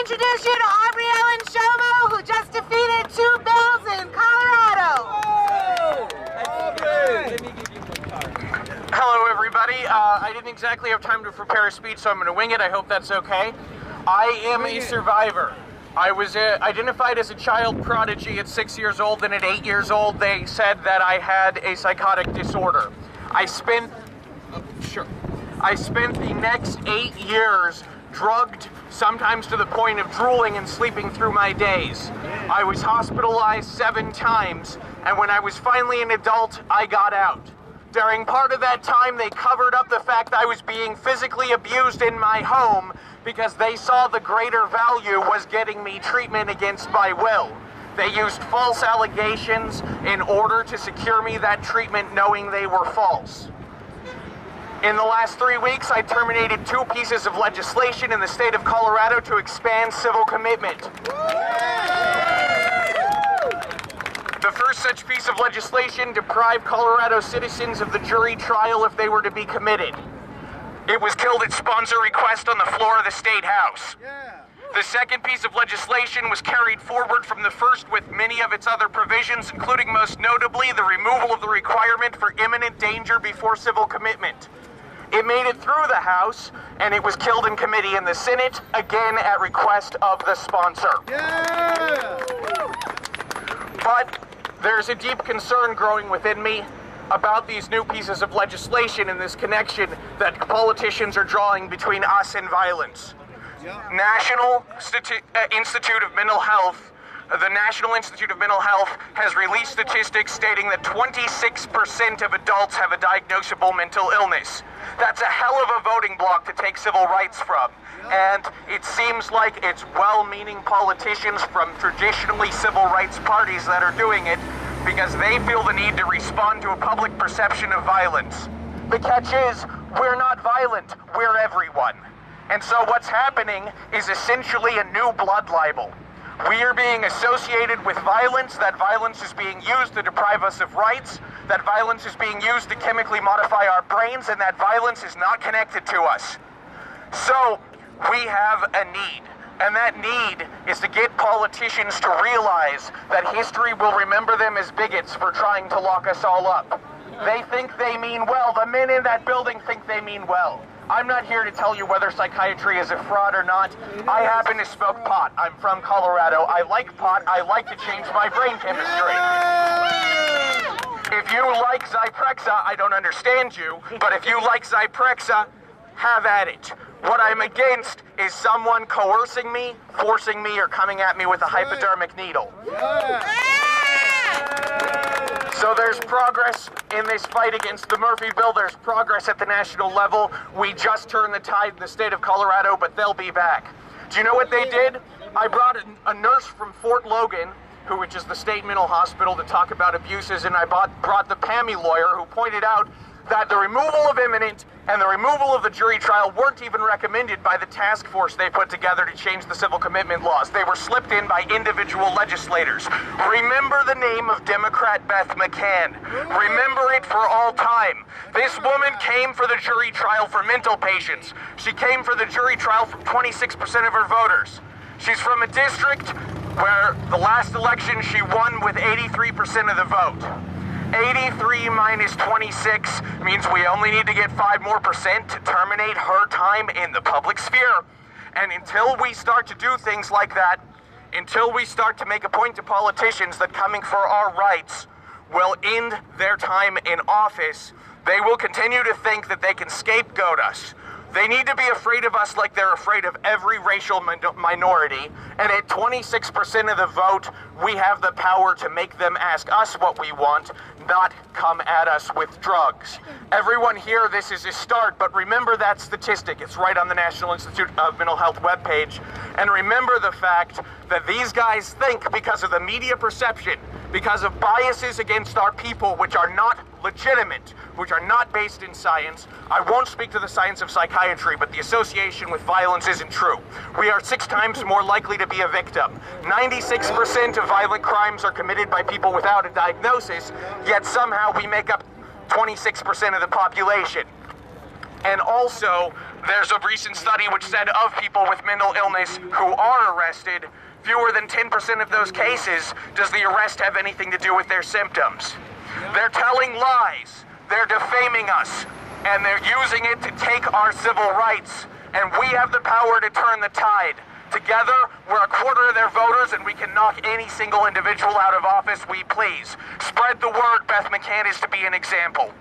introduce you to Aubrey and Shomo, who just defeated 2 bills in Colorado. Aubrey! Let me give you my card. Hello, everybody. I didn't exactly have time to prepare a speech, so I'm going to wing it. I hope that's okay. I am a survivor. I was identified as a child prodigy at 6 years old, and at 8 years old, they said that I had a psychotic disorder. I spent the next 8 years drugged, sometimes to the point of drooling and sleeping through my days. I was hospitalized 7 times, and when I was finally an adult, I got out. During part of that time, they covered up the fact I was being physically abused in my home because they saw the greater value was getting me treatment against my will. They used false allegations in order to secure me that treatment, knowing they were false. In the last 3 weeks, I terminated 2 pieces of legislation in the state of Colorado to expand civil commitment. The first such piece of legislation deprived Colorado citizens of the jury trial if they were to be committed. It was killed at sponsor request on the floor of the State House. The second piece of legislation was carried forward from the first with many of its other provisions, including most notably the removal of the requirement for imminent danger before civil commitment. It made it through the House, and it was killed in committee in the Senate, again at request of the sponsor. But there's a deep concern growing within me about these new pieces of legislation and this connection that politicians are drawing between us and violence. National Institute of Mental Health, the National Institute of Mental Health has released statistics stating that 26% of adults have a diagnosable mental illness. That's a hell of a voting block to take civil rights from. And it seems like it's well-meaning politicians from traditionally civil rights parties that are doing it because they feel the need to respond to a public perception of violence. The catch is, we're not violent, we're everyone. And so what's happening is essentially a new blood libel. We are being associated with violence, that violence is being used to deprive us of rights, that violence is being used to chemically modify our brains, and that violence is not connected to us. So, we have a need, and that need is to get politicians to realize that history will remember them as bigots for trying to lock us all up. They think they mean well. The men in that building think they mean well. I'm not here to tell you whether psychiatry is a fraud or not. I happen to smoke pot. I'm from Colorado. I like pot. I like to change my brain chemistry. If you like Zyprexa, I don't understand you, but if you like Zyprexa, have at it. What I'm against is someone coercing me, forcing me, or coming at me with a hypodermic needle. So there's progress in this fight against the Murphy bill. There's progress at the national level. We just turned the tide in the state of Colorado, but they'll be back. Do you know what they did? I brought a nurse from Fort Logan, which is the state mental hospital, to talk about abuses, and I brought the PAMI lawyer who pointed out that the removal of imminent and the removal of the jury trial weren't even recommended by the task force they put together to change the civil commitment laws. They were slipped in by individual legislators. Remember the name of Democrat Beth McCann. Remember it for all time. This woman came for the jury trial for mental patients. She came for the jury trial from 26% of her voters. She's from a district where the last election she won with 83% of the vote. 83 minus 26 means we only need to get 5% more to terminate her time in the public sphere. And until we start to do things like that, until we start to make a point to politicians that coming for our rights will end their time in office, they will continue to think that they can scapegoat us. They need to be afraid of us like they're afraid of every racial minority, and at 26% of the vote, we have the power to make them ask us what we want, not come at us with drugs. Everyone here, this is a start, but remember that statistic. It's right on the National Institute of Mental Health webpage. And remember the fact that these guys think because of the media perception, because of biases against our people, which are not legitimate, which are not based in science. I won't speak to the science of psychiatry, but the association with violence isn't true. We are 6 times more likely to be a victim. 96% of violent crimes are committed by people without a diagnosis, yet somehow we make up 26% of the population. And also, There's a recent study which said of people with mental illness who are arrested, fewer than 10% of those cases does the arrest have anything to do with their symptoms. They're telling lies, they're defaming us, and they're using it to take our civil rights. And we have the power to turn the tide. Together, we're a quarter of their voters, and we can knock any single individual out of office we please. Spread the word Beth McCann is to be an example.